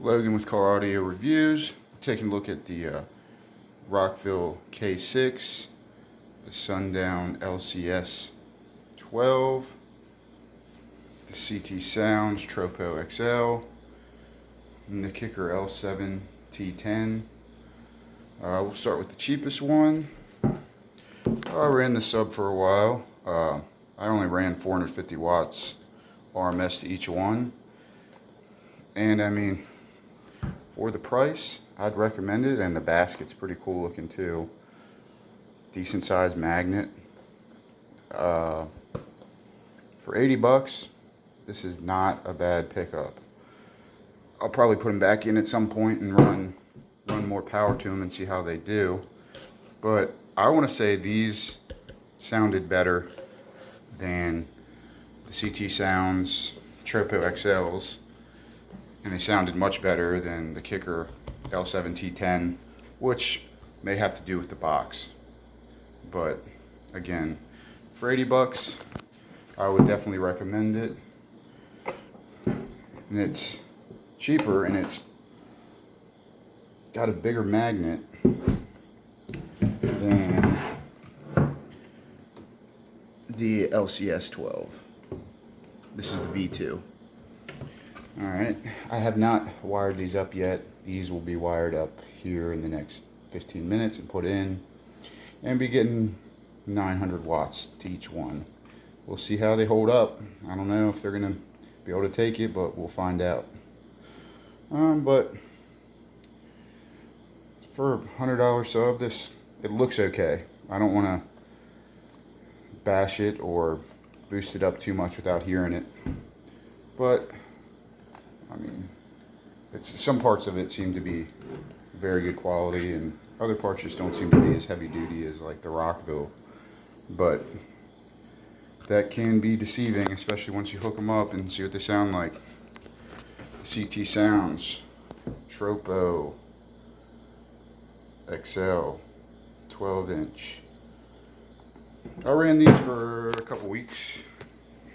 Logan with Car Audio Reviews, taking a look at the Rockville K6, the Sundown LCS 12, the CT Sounds Tropo XL, and the Kicker L7 T10. We'll start with the cheapest one. I ran the sub for a while. I only ran 450 watts RMS to each one. And I mean, for the price, I'd recommend it, and the basket's pretty cool looking too. Decent sized magnet. For 80 bucks, this is not a bad pickup. I'll probably put them back in at some point and run more power to them and see how they do. But I want to say these sounded better than the CT Sounds Tropo XLs. And they sounded much better than the Kicker L7 T10, which may have to do with the box. But again, for 80 bucks, I would definitely recommend it. And it's cheaper, and it's got a bigger magnet than the LCS 12. This is the V2. Alright, I have not wired these up yet. These will be wired up here in the next 15 minutes and put in, and be getting 900 watts to each one. We'll see how they hold up. I don't know if they're going to be able to take it, but we'll find out. But for a $100 sub, it looks okay. I don't want to bash it or boost it up too much without hearing it. But I mean, some parts of it seem to be very good quality, and other parts just don't seem to be as heavy duty as like the Rockville. But that can be deceiving, especially once you hook them up and see what they sound like. The CT Sounds Tropo XL 12-inch. I ran these for a couple weeks,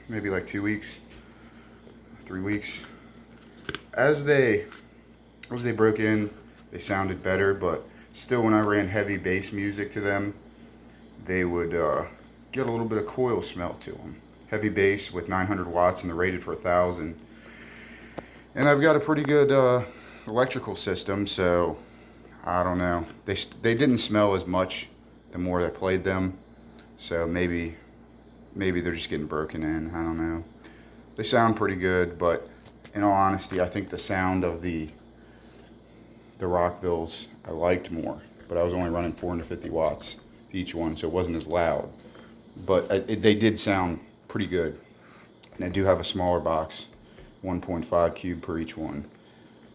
maybe like 2 weeks, 3 weeks. As they broke in, they sounded better, but still, when I ran heavy bass music to them, they would get a little bit of coil smell to them. Heavy bass with 900 watts, and they're rated for 1,000. And I've got a pretty good electrical system, so I don't know. They didn't smell as much the more I played them, so maybe they're just getting broken in. I don't know. They sound pretty good, but in all honesty, I think the sound of the Rockvilles I liked more, but I was only running 450 watts to each one, so it wasn't as loud. But they did sound pretty good. And I do have a smaller box, 1.5 cube per each one,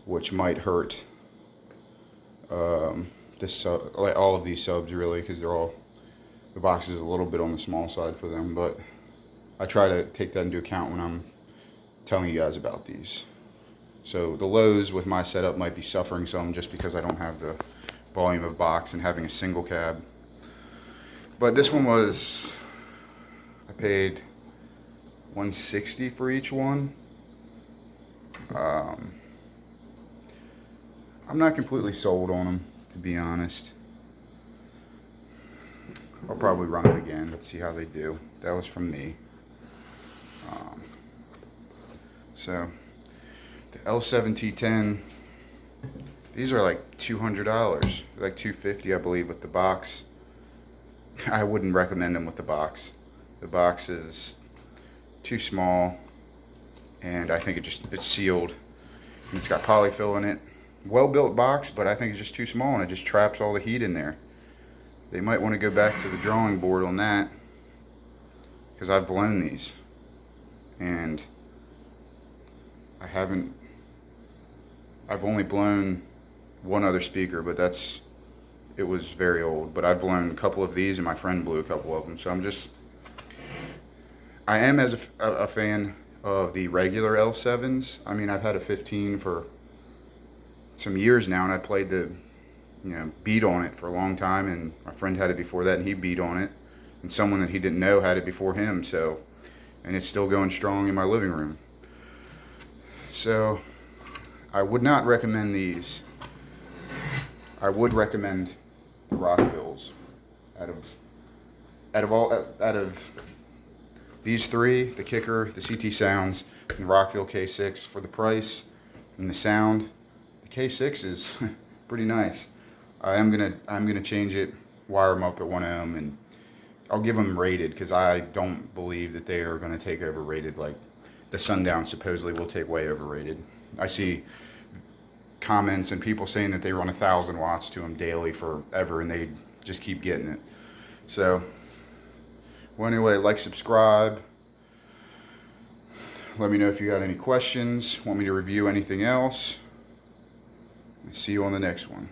which might hurt like all of these subs really, because the box is a little bit on the small side for them. But I try to take that into account when I'm telling you guys about these. So the lows with my setup might be suffering some just because I don't have the volume of box and having a single cab. But this one I paid $160 for each one. I'm not completely sold on them, to be honest. I'll probably run it again. Let's see how they do. That was from me. So the L7 T10, these are like $200, like $250 I believe with the box. I wouldn't recommend them with the box. The box is too small, and I think it's sealed. And it's got polyfill in it. Well built box, but I think it's just too small, and it just traps all the heat in there. They might want to go back to the drawing board on that, because I've blown these, and I've only blown one other speaker, but it was very old. But I've blown a couple of these, and my friend blew a couple of them. So I am as a fan of the regular L7s. I mean, I've had a 15 for some years now, and I played the beat on it for a long time, and my friend had it before that, and he beat on it, and someone that he didn't know had it before him. So, and it's still going strong in my living room. So I would not recommend these. I would recommend the Rockvilles. Out of these three, the Kicker, the CT Sounds, and the Rockville K6, for the price and the sound, the K6 is pretty nice. I'm gonna change it, wire them up at 1M, and I'll give them rated, because I don't believe that they are going to take overrated like the Sundown supposedly will take way overrated. I see comments and people saying that they run 1,000 watts to them daily forever, and they just keep getting it. So, well, anyway, like, subscribe. Let me know if you got any questions, want me to review anything else. See you on the next one.